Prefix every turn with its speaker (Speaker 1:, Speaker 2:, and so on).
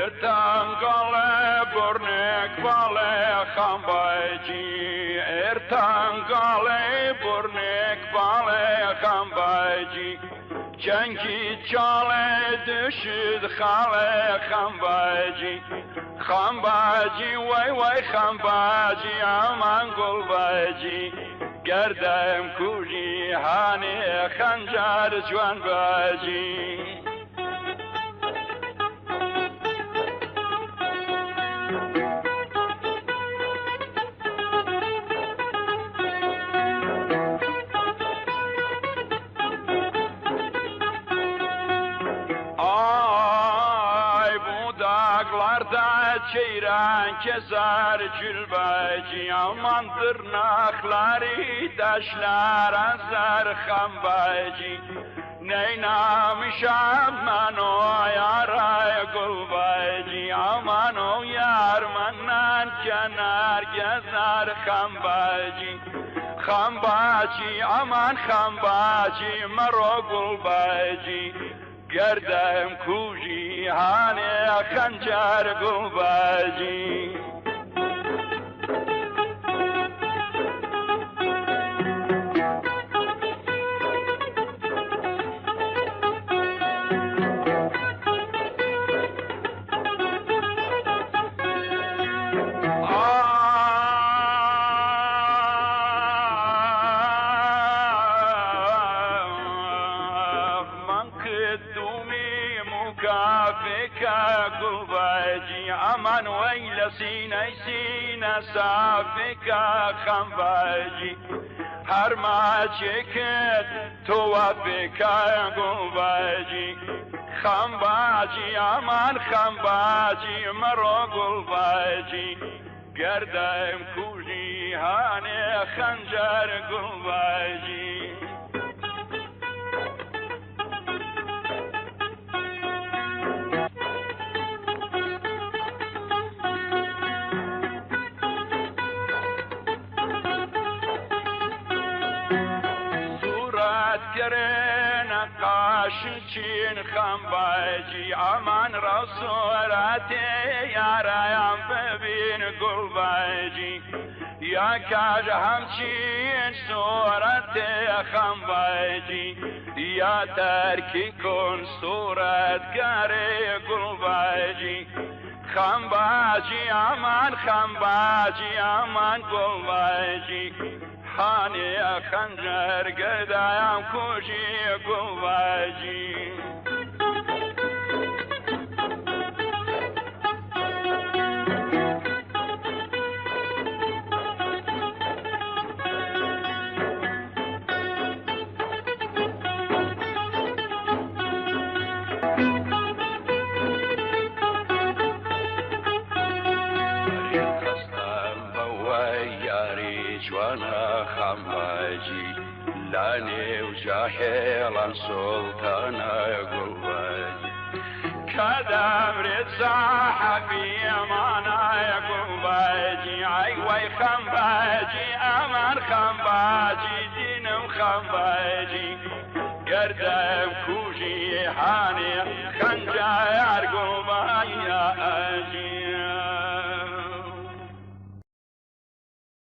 Speaker 1: ارتنقل برنك بالي خنباجي ارتنقل برنك بالي خنباجي جنگی چاله دشد خاله خنباجی خنباجی وای وای خنباجی امان گلباجی گردم کوجی هانی خنجر جوان باجی çeyren keser cülbeci amandır nakları taşlar azar xambeci neynamışam ben o yara gulbeci aman o yar menden kenar gezer xambeci xambeci aman xambeci maro gulbeci گردم کوجی هانه خنجر گلباجی aman ويل سينا سينا صافك خنباجي هر ما چکت تو بك قلباجي خنباجي aman خنباجي مرو قلباجي گردم کوجی هانه خنجر قلباجي نقاش چین خنباجی امان رسولتی یارایم ببین گلباجی یا کاج همچین صورت خنباجی یا ترکی کن صورت گره گلباجی خنباجی امان گلباجی هاني خنجر قدايم كوجي قواجي جوانا خماجي لاني وجاهلا سلطانا قلباجي كدام رد صاحبي امانا قلباجي ايوي خماجي امان خماجي دينم خماجي قردم كوجي هاني خنجار قلباجي